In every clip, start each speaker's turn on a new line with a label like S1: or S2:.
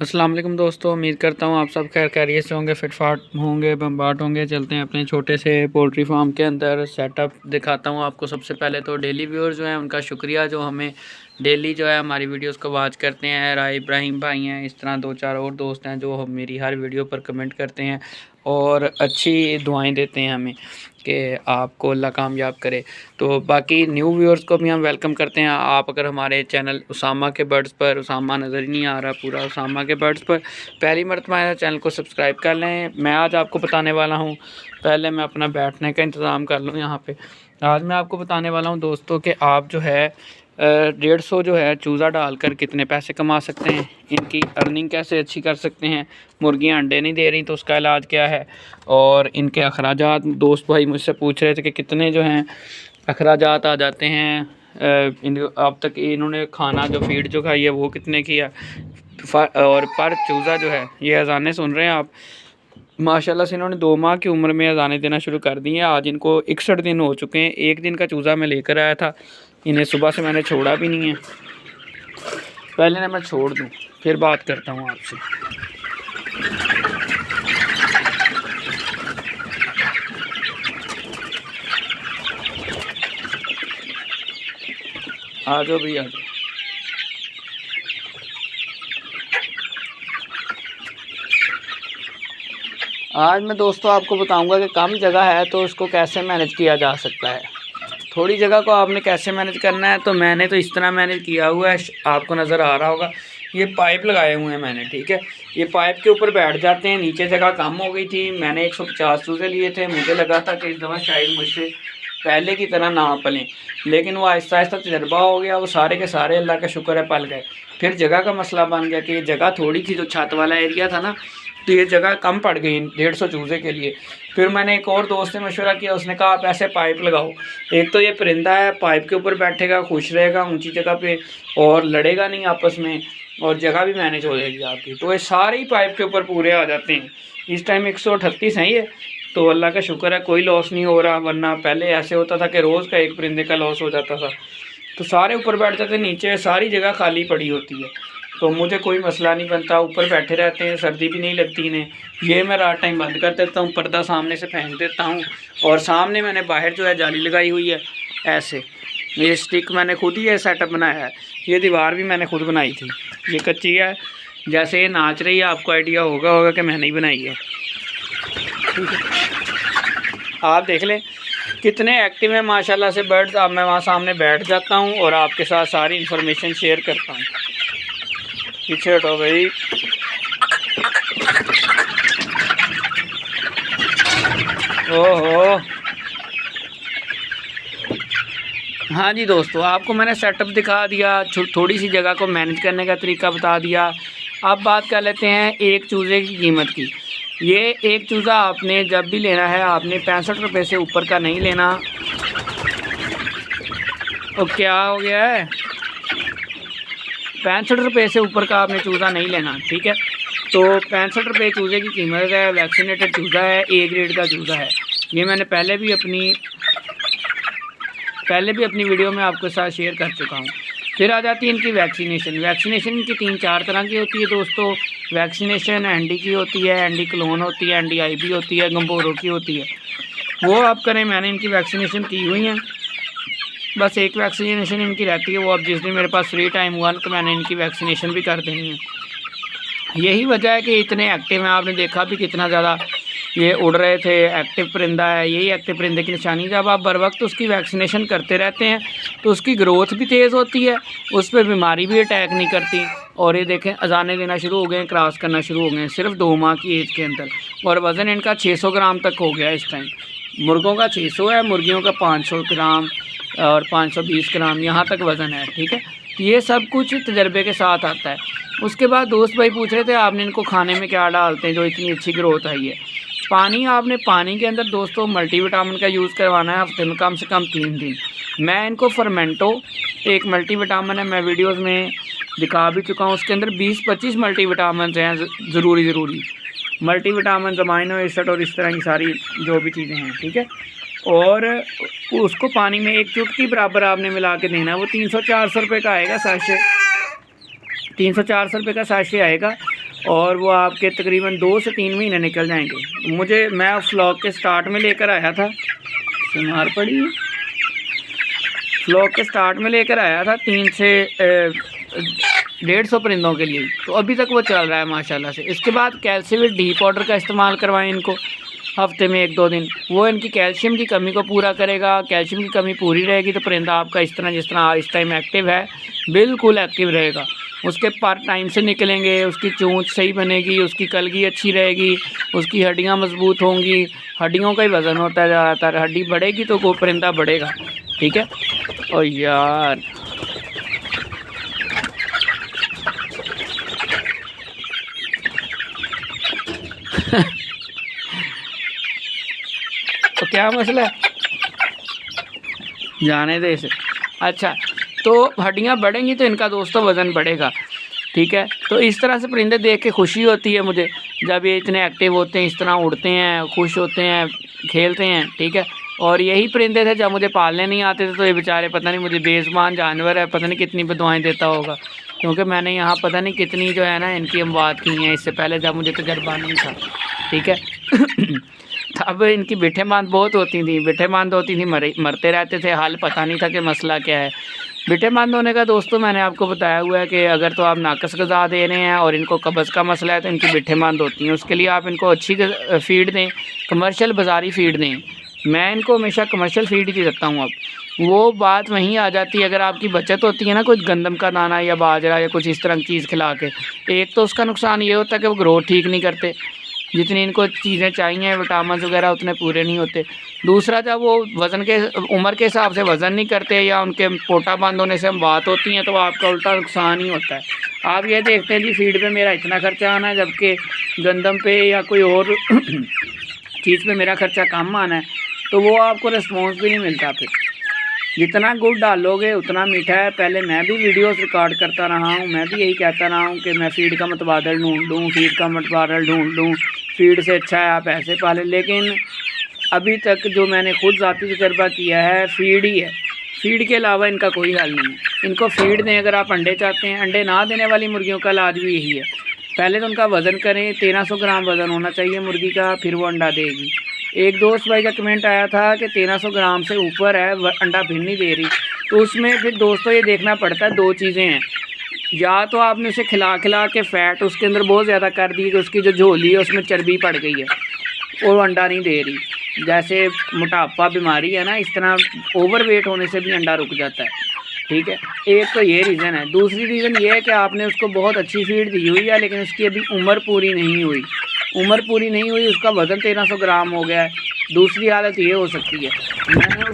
S1: अस्सलाम वालेकुम दोस्तों, उम्मीद करता हूँ आप सब खैर खैरियत से होंगे, फिटफाट होंगे, बम्बाट होंगे। चलते हैं अपने छोटे से पोल्ट्री फार्म के अंदर। सेटअप दिखाता हूँ आपको। सबसे पहले तो डेली व्यूअर्स जो हैं उनका शुक्रिया, जो हमें डेली जो है हमारी वीडियोस को वॉच करते हैं। राय इब्राहिम भाई हैं, इस तरह 2-4 और दोस्त हैं जो मेरी हर वीडियो पर कमेंट करते हैं और अच्छी दुआएं देते हैं हमें कि आपको अल्लाह कामयाब करे। तो बाकी न्यू व्यूअर्स को भी हम वेलकम करते हैं। आप अगर हमारे चैनल उसामा के बर्ड्स पर, उसामा नज़र ही नहीं आ रहा, पूरा उसामा के बर्ड्स पर पहली मरतबा चैनल को सब्सक्राइब कर लें। मैं आज आपको बताने वाला हूँ, पहले मैं अपना बैठने का इंतज़ाम कर लूँ यहाँ पे। आज मैं आपको बताने वाला हूँ दोस्तों कि आप जो है 150 जो है चूज़ा डालकर कितने पैसे कमा सकते हैं, इनकी अर्निंग कैसे अच्छी कर सकते हैं। मुर्गियाँ अंडे नहीं दे रही तो उसका इलाज क्या है, और इनके अखराजात दोस्त भाई मुझसे पूछ रहे थे कि कितने जो हैं अखराजात आ जाते हैं। अब तक इन्होंने खाना जो फीड जो खाई है वो कितने की है, और पर चूज़ा जो है ये अजानें सुन रहे हैं आप। माशाल्लाह से इन्होंने 2 माह की उम्र में अजानें देना शुरू कर दी हैं। आज इनको 61 दिन हो चुके हैं। एक दिन का चूज़ा मैं लेकर आया था, इन्हें सुबह से मैंने छोड़ा भी नहीं है। पहले ना मैं छोड़ दूँ फिर बात करता हूँ आपसे। आ जाओ भैया, आ जाओ। आज मैं दोस्तों आपको बताऊंगा कि कम जगह है तो उसको कैसे मैनेज किया जा सकता है। थोड़ी जगह को आपने कैसे मैनेज करना है, तो मैंने तो इस तरह मैनेज किया हुआ है, आपको नज़र आ रहा होगा। ये पाइप लगाए हुए हैं मैंने, ठीक है। ये पाइप के ऊपर बैठ जाते हैं। नीचे जगह कम हो गई थी, मैंने 150 चूज़े लिए थे। मुझे लगा था कि इस दफ़ा शायद मुझसे पहले की तरह ना पलें, लेकिन वो आहिस्ता आहिस्ता तजर्बा हो गया। वो सारे के सारे अल्लाह का शुक्र है पल गए। फिर जगह का मसला बन गया कि जगह थोड़ी थी, जो छत वाला एरिया था ना, तो ये जगह कम पड़ गई 150 चूज़े के लिए। फिर मैंने एक और दोस्त से मशवरा किया, उसने कहा आप ऐसे पाइप लगाओ। एक तो ये परिंदा है, पाइप के ऊपर बैठेगा, खुश रहेगा ऊंची जगह पे, और लड़ेगा नहीं आपस में, और जगह भी मैनेज हो जाएगी आपकी। तो ये सारे ही पाइप के ऊपर पूरे आ जाते हैं। इस टाइम 138 हैं ये, तो अल्लाह का शुक्र है कोई लॉस नहीं हो रहा। वरना पहले ऐसे होता था कि रोज़ का एक परिंदे का लॉस हो जाता था। तो सारे ऊपर बैठ जाते, नीचे सारी जगह खाली पड़ी होती है, तो मुझे कोई मसला नहीं बनता। ऊपर बैठे रहते हैं, सर्दी भी नहीं लगती इन्हें। ये मैं रात टाइम बंद कर देता हूँ, पर्दा सामने से फेंक देता हूँ, और सामने मैंने बाहर जो है जाली लगाई हुई है ऐसे। ये स्टिक मैंने खुद ही ये सेटअप बनाया है। ये दीवार भी मैंने खुद बनाई थी, ये कच्ची है। जैसे ये नाच रही है, आपको आइडिया होगा कि मैंने ही बनाई है, ठीक है। आप देख लें कितने एक्टिव है माशाल्लाह से बर्ड्स। अब मैं वहाँ सामने बैठ जाता हूँ और आपके साथ सारी इन्फॉर्मेशन शेयर करता हूँ। पीछे हटो भाई। ओहो, हाँ जी दोस्तों, आपको मैंने सेटअप दिखा दिया, थोड़ी सी जगह को मैनेज करने का तरीका बता दिया। अब बात कर लेते हैं एक चूज़े की कीमत की। ये एक चूज़ा आपने जब भी लेना है, आपने 65 रुपये से ऊपर का नहीं लेना। तो क्या हो गया है, 65 रुपये से ऊपर का आपने चूज़ा नहीं लेना, ठीक है। तो 65 रुपये चूज़े की कीमत है। वैक्सीनेटेड चूज़ा है, ए ग्रेड का चूज़ा है। ये मैंने पहले भी अपनी वीडियो में आपके साथ शेयर कर चुका हूँ। फिर आ जाती है इनकी वैक्सीनेशन। वैक्सीनेशन इनकी 3-4 तरह की होती है दोस्तों। वैक्सीनेशन एनडी की होती है, एनडी क्लोन होती है, एनडी आईबी होती है, गंबोरो की होती है। वो आप करें, मैंने इनकी वैक्सीनेशन की हुई है। बस एक वैक्सीनेशन इनकी रहती है, वो अब जिस दिन मेरे पास फ्री टाइम हुआ तो मैंने इनकी वैक्सीनेशन भी कर देनी है। यही वजह है कि इतने एक्टिव हैं। आपने देखा भी कितना ज़्यादा ये उड़ रहे थे। एक्टिव परिंदा है, यही एक्टिव परिंदे की निशानी। जब आप बर वक्त उसकी वैक्सीनेशन करते रहते हैं तो उसकी ग्रोथ भी तेज़ होती है, उस पर बीमारी भी अटैक नहीं करती। और ये देखें अजाने देना शुरू हो गए, क्रॉस करना शुरू हो गए सिर्फ 2 माह की एज के अंदर। और वज़न इनका 600 ग्राम तक हो गया इस टाइम। मुर्गों का 600 है, मुर्गियों का 500 ग्राम और 520 ग्राम यहाँ तक वज़न है, ठीक है। तो ये सब कुछ तजर्बे के साथ आता है। उसके बाद दोस्त भाई पूछ रहे थे आपने इनको खाने में क्या डालते हैं जो इतनी अच्छी ग्रोथ आई है। पानी के अंदर दोस्तों मल्टीविटामिन का यूज़ करवाना है हफ्ते में कम से कम 3 दिन। मैं इनको फर्मेंटो, एक मल्टीविटामिन है, मैं वीडियोस में दिखा भी चुका हूँ। उसके अंदर 20-25 मल्टीविटामिन हैं ज़रूरी मल्टीविटामिन, अमाइनो एसिड और इस तरह की सारी जो भी चीज़ें हैं, ठीक है। और उसको पानी में 1 चुटकी बराबर आपने मिला के देना। वो 300-400 रुपये का आएगा साशे, 300-400 रुपये का साशे आएगा। और वो आपके तकरीबन 2 से 3 महीने निकल जाएंगे। मैं फ्लॉक के स्टार्ट में लेकर आया था, मार पड़ी है, फ्लॉक के स्टार्ट में लेकर आया था 3 से 150 परिंदों के लिए, तो अभी तक वो चल रहा है माशाल्लाह से। इसके बाद कैल्शियम डी पाउडर का इस्तेमाल करवाएं इनको हफ्ते में 1-2 दिन, वो इनकी कैल्शियम की कमी को पूरा करेगा। कैल्शियम की कमी पूरी रहेगी तो परिंदा आपका इस तरह जिस तरह इस टाइम एक्टिव है बिल्कुल एक्टिव रहेगा। उसके पर टाइम से निकलेंगे, उसकी चोंच सही बनेगी, उसकी कलगी अच्छी रहेगी, उसकी हड्डियां मजबूत होंगी। हड्डियों का ही वज़न होता है ज़्यादातर, हड्डी बढ़ेगी तो वो परिंदा बढ़ेगा। ठीक है। और यार तो क्या मसला है, जाने दे इसे। अच्छा, तो हड्डियाँ बढ़ेंगी तो इनका दोस्तों वज़न बढ़ेगा। ठीक है, तो इस तरह से परिंदे देख के खुशी होती है मुझे, जब ये इतने एक्टिव होते हैं, इस तरह उड़ते हैं, खुश होते हैं, खेलते हैं। ठीक है, और यही परिंदे थे जब मुझे पालने नहीं आते थे, तो ये बेचारे पता नहीं, मुझे बेज़ुबान जानवर है, पता नहीं कितनी बदुआएं देता होगा, क्योंकि मैंने यहाँ पता नहीं कितनी जो है ना इनकी अमवात की हैं इससे पहले, जब मुझे तजर्बा नहीं था। ठीक है तब इनकी बिठे मांद बहुत होती थी, बिठे मांद होती थी, मरते रहते थे, हाल पता नहीं था कि मसला क्या है। बिठे मांद होने का दोस्तों मैंने आपको बताया हुआ है कि अगर तो आप नाकस ग़िज़ा दे रहे हैं और इनको कब्ज़ का मसला है तो इनकी बिठे मांद होती हैं। उसके लिए आप इनको अच्छी फ़ीड दें, कमर्शियल बाज़ारी फ़ीड दें। मैं इनको हमेशा कमर्शियल फ़ीड ही देता हूँ। अब वो बात वहीं आ जाती है, अगर आपकी बचत होती है ना कुछ गंदम का दाना या बाजरा या कुछ इस तरह की चीज़ खिला के, एक तो उसका नुकसान ये होता है कि वो ग्रोथ ठीक नहीं करते, जितनी इनको चीज़ें चाहिए विटामिन वगैरह उतने पूरे नहीं होते। दूसरा, जब वो वज़न के उम्र के हिसाब से वज़न नहीं करते या उनके पोटा बंद होने से हम बात होती हैं तो आपका उल्टा नुकसान ही होता है। आप ये देखते हैं जी फीड पे मेरा इतना खर्चा आना है, जबकि गंदम पे या कोई और चीज़ पे मेरा खर्चा कम आना है, तो वो आपको रिस्पॉन्स भी नहीं मिलता। फिर जितना गुड़ डालोगे उतना मीठा है। पहले मैं भी वीडियोस रिकॉर्ड करता रहा हूँ, मैं भी यही कहता रहा हूँ कि मैं फ़ीड का मुतबादल ढूँढ लूँ, फ़ीड का मुतबादल ढूँढ लूँ, फ़ीड से अच्छा है आप ऐसे पालें। लेकिन अभी तक जो मैंने खुद ज़ाती तजर्बा किया है फ़ीड ही है, फ़ीड के अलावा इनका कोई हल नहीं है। इनको फ़ीड दें। अगर आप अंडे चाहते हैं, अंडे ना देने वाली मुर्गियों का इलाज भी यही है, पहले तो उनका वज़न करें, 1300 ग्राम वज़न होना चाहिए मुर्गी का, फिर वो अंडा देगी। एक दोस्त भाई का कमेंट आया था कि 1300 ग्राम से ऊपर है अंडा फिर नहीं दे रही, तो उसमें फिर दोस्तों ये देखना पड़ता है, 2 चीज़ें हैं। या तो आपने उसे खिला खिला के फ़ैट उसके अंदर बहुत ज़्यादा कर दी कि उसकी जो झोली है उसमें चर्बी पड़ गई है और अंडा नहीं दे रही, जैसे मोटापा बीमारी है ना, इस तरह ओवर वेट होने से भी अंडा रुक जाता है। ठीक है, एक तो ये रीज़न है। दूसरी रीज़न ये है कि आपने उसको बहुत अच्छी फीड दी हुई है लेकिन उसकी अभी उम्र पूरी नहीं हुई, उसका वज़न 1300 ग्राम हो गया है। दूसरी हालत ये हो सकती है, मैंने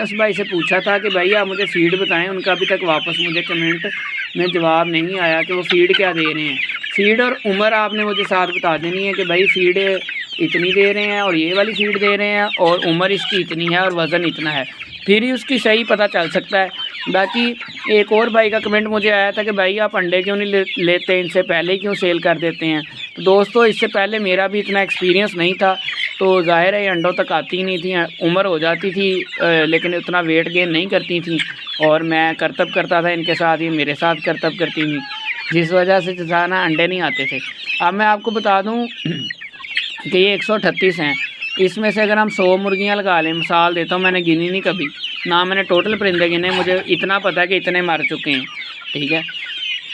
S1: उस भाई से पूछा था कि भाई आप मुझे फ़ीड बताएं, उनका अभी तक वापस मुझे कमेंट में जवाब नहीं आया कि वो फ़ीड क्या दे रहे हैं। फ़ीड और उम्र आपने मुझे साथ बता देनी है कि भाई फ़ीड इतनी दे रहे हैं और ये वाली फ़ीड दे रहे हैं और उम्र इसकी इतनी है और वज़न इतना है, फिर ही उसकी सही पता चल सकता है। बाकी एक और भाई का कमेंट मुझे आया था कि भाई आप अंडे क्यों नहीं लेते, इनसे पहले ही क्यों सेल कर देते हैं। तो दोस्तों इससे पहले मेरा भी इतना एक्सपीरियंस नहीं था, तो ज़ाहिर है अंडों तक आती नहीं थी, उम्र हो जाती थी लेकिन उतना वेट गेन नहीं करती थी और मैं करतब करता था इनके साथ, ही मेरे साथ करतब करती थी, जिस वजह से जाना अंडे नहीं आते थे। अब मैं आपको बता दूँ कि ये 138 हैं, इसमें से अगर हम 100 मुर्गियाँ लगा लें, मिसाल देता हूँ, मैंने गिनी नहीं कभी ना, मैंने टोटल परिंदे गिने, मुझे इतना पता है कि इतने मर चुके हैं। ठीक है,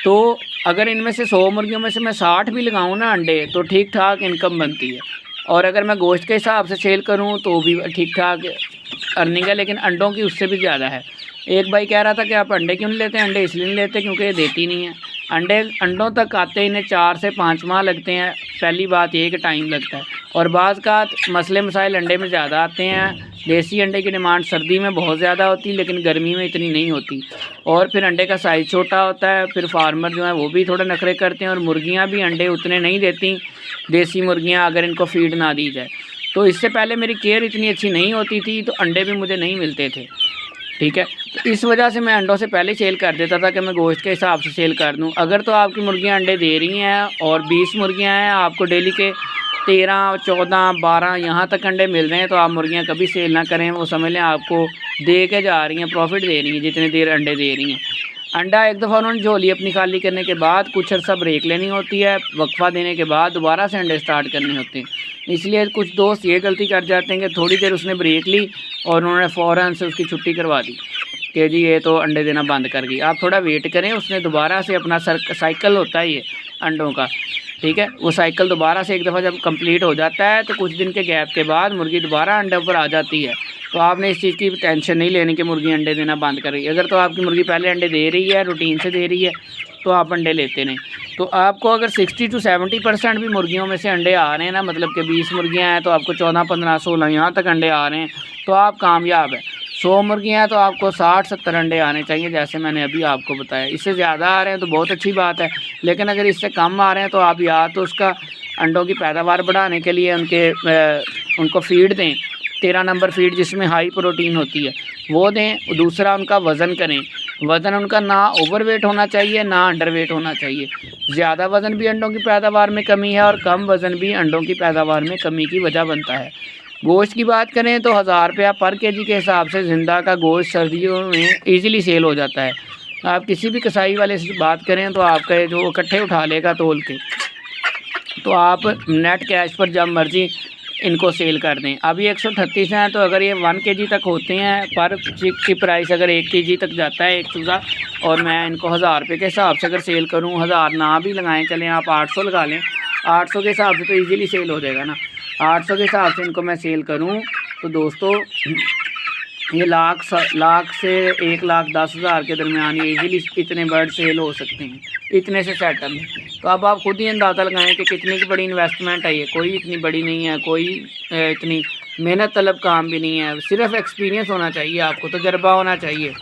S1: तो अगर इनमें से 100 मुर्गियों में से मैं 60 भी लगाऊँ ना अंडे, तो ठीक ठाक इनकम बनती है। और अगर मैं गोश्त के हिसाब से सेल करूँ तो भी ठीक ठाक अर्निंग है, लेकिन अंडों की उससे भी ज़्यादा है। एक भाई कह रहा था कि आप अंडे क्यों नहीं लेते, अंडे इसलिए नहीं लेते क्योंकि ये देती नहीं है। अंडों तक आते इन्हें 4 से 5 माह लगते हैं। पहली बात ये कि टाइम लगता है, और बाज़ का मसले मसाइल अंडे में ज़्यादा आते हैं। देसी अंडे की डिमांड सर्दी में बहुत ज़्यादा होती है लेकिन गर्मी में इतनी नहीं होती, और फिर अंडे का साइज़ छोटा होता है, फिर फार्मर जो है वो भी थोड़े नखरे करते हैं, और मुर्गियाँ भी अंडे उतने नहीं देती देसी मुर्गियाँ अगर इनको फ़ीड ना दी जाए। तो इससे पहले मेरी केयर इतनी अच्छी नहीं होती थी तो अंडे भी मुझे नहीं मिलते थे। ठीक है, तो इस वजह से मैं अंडों से पहले सेल कर देता था कि मैं गोश्त के हिसाब से सेल कर दूं। अगर तो आपकी मुर्गियां अंडे दे रही हैं और 20 मुर्गियां हैं, आपको डेली के 13, 14, 12 यहाँ तक अंडे मिल रहे हैं, तो आप मुर्गियां कभी सेल ना करें। वो समझ लें आपको दे के जा रही हैं, प्रॉफिट दे रही हैं जितने देर अंडे दे रही हैं। अंडा एक दफ़ा उन्होंने झोली अपनी खाली करने के बाद कुछ अर्सा ब्रेक लेनी होती है, वक्फा देने के बाद दोबारा से अंडे स्टार्ट करने होते हैं। इसलिए कुछ दोस्त ये गलती कर जाते हैं कि थोड़ी देर उसने ब्रेक ली और उन्होंने फ़ौरन से उसकी छुट्टी करवा दी कि जी ये तो अंडे देना बंद कर गई। आप थोड़ा वेट करें, उसने दोबारा से अपना साइकिल होता है ये अंडों का, ठीक है, वो साइकिल दोबारा से एक दफ़ा जब कंप्लीट हो जाता है तो कुछ दिन के गैप के बाद मुर्गी दोबारा अंडे पर आ जाती है। तो आपने इस चीज़ की टेंशन नहीं लेनी कि मुर्गी अंडे देना बंद कर रही है। अगर तो आपकी मुर्गी पहले अंडे दे रही है, रूटीन से दे रही है, तो आप अंडे लेते नहीं। तो आपको अगर 60 to 70% भी मुर्गियों में से अंडे आ रहे हैं ना, मतलब कि 20 मुर्गियाँ हैं तो आपको 14, 15, 16 यहाँ तक अंडे आ रहे हैं, तो आप कामयाब है। 100 मुर्गियाँ हैं तो आपको 60-70 अंडे आने चाहिए, जैसे मैंने अभी आपको बताया। इससे ज़्यादा आ रहे हैं तो बहुत अच्छी बात है, लेकिन अगर इससे कम आ रहे हैं तो आप या तो उसका अंडों की पैदावार बढ़ाने के लिए उनको फ़ीड दें, 13 नंबर फ़ीड जिसमें हाई प्रोटीन होती है वो दें। दूसरा उनका वज़न करें, वज़न उनका ना ओवरवेट होना चाहिए ना अंडरवेट होना चाहिए। ज़्यादा वज़न भी अंडों की पैदावार में कमी है और कम वज़न भी अंडों की पैदावार में कमी की वजह बनता है। गोश्त की बात करें तो 1000 रुपया पर केजी के हिसाब से ज़िंदा का गोश्त सर्दियों में ईज़िली सेल हो जाता है। आप किसी भी कसाई वाले से बात करें तो आपका जो इकट्ठे उठा लेगा तोल के, तो आप नेट कैश पर जब मर्ज़ी इनको सेल कर दें। अभी 138 हैं, तो अगर ये 1 केजी तक होते हैं, पर चिक की प्राइस अगर 1 केजी तक जाता है एक चूज़ा, और मैं इनको 1000 रुपये के हिसाब से अगर सेल करूँ, 1000 ना भी लगाएं, चलें आप 800 लगा लें, 800 के हिसाब से तो इजीली सेल हो जाएगा ना। 800 के हिसाब से इनको मैं सेल करूँ तो दोस्तों ये लाख से 1,10,000 के दरमियान ये इजीली इतने बर्ड सेल हो सकते हैं, इतने से सेटअप में। तो अब आप खुद ही अंदाज़ा लगाएं कि कितनी की बड़ी इन्वेस्टमेंट है ये। कोई इतनी बड़ी नहीं है, कोई इतनी मेहनत तलब काम भी नहीं है। सिर्फ एक्सपीरियंस होना चाहिए, आपको तजर्बा होना चाहिए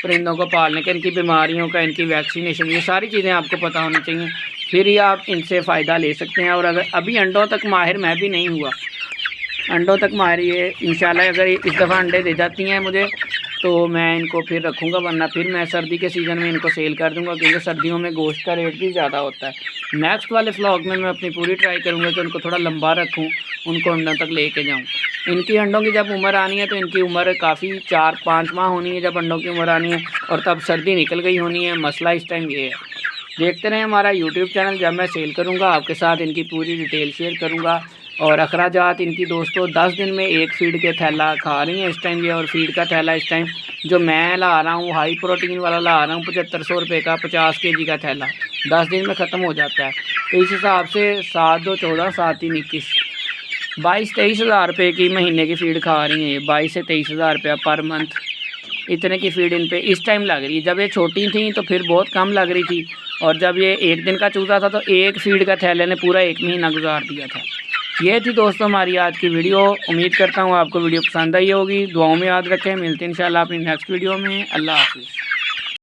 S1: परिंदों को पालने का, इनकी बीमारियों का, इनकी वैक्सीनेशन, ये सारी चीज़ें आपको पता होनी चाहिए, फिर ही आप इनसे फ़ायदा ले सकते हैं। और अगर अभी अंडों तक माहिर मैं भी नहीं हुआ, अंडों तक माहिर ये इंशाल्लाह अगर इस दफ़ा अंडे दे जाती हैं मुझे तो मैं इनको फिर रखूँगा, वरना फिर मैं सर्दी के सीज़न में इनको सेल कर दूँगा, क्योंकि सर्दियों में गोश्त का रेट भी ज़्यादा होता है। नेक्स्ट वाले व्लॉग में मैं अपनी पूरी ट्राई करूँगा कि उनको थोड़ा लंबा रखूँ, उनको अंडों तक लेके जाऊँ। इनकी अंडों की जब उम्र आनी है तो इनकी उम्र काफ़ी 4-5 माह होनी है जब अंडों की उम्र आनी है, और तब सर्दी निकल गई होनी है। मसला इस टाइम ये है। देखते रहें हमारा यूट्यूब चैनल, जब मैं सेल करूँगा आपके साथ इनकी पूरी डिटेल शेयर करूँगा। और अखराजात इनकी दोस्तों 10 दिन में एक फ़ीड के थैला खा रही हैं इस टाइम ये, और फ़ीड का थैला इस टाइम जो मैं ला रहा हूँ हाई प्रोटीन वाला ला रहा हूँ 7500 रुपये का 50 केजी का थैला 10 दिन में ख़त्म हो जाता है। तो इस हिसाब से 7-2-14 7-3-21 22-23 हज़ार रुपये की महीने की फ़ीड खा रही हैं ये, 22 से 23 हज़ार रुपया पर मंथ, इतने की फ़ीड इन पे इस टाइम लग रही है। जब ये छोटी थी तो फिर बहुत कम लग रही थी, और जब ये 1 दिन का चूज़ा था तो एक फ़ीड का थैले ने पूरा 1 महीना गुजार दिया था। ये थी दोस्तों हमारी आज की वीडियो। उम्मीद करता हूँ आपको वीडियो पसंद आई होगी। दुआओं में याद रखें। मिलते हैं इंशाल्लाह अपनी नेक्स्ट वीडियो में। अल्लाह हाफ़िज़।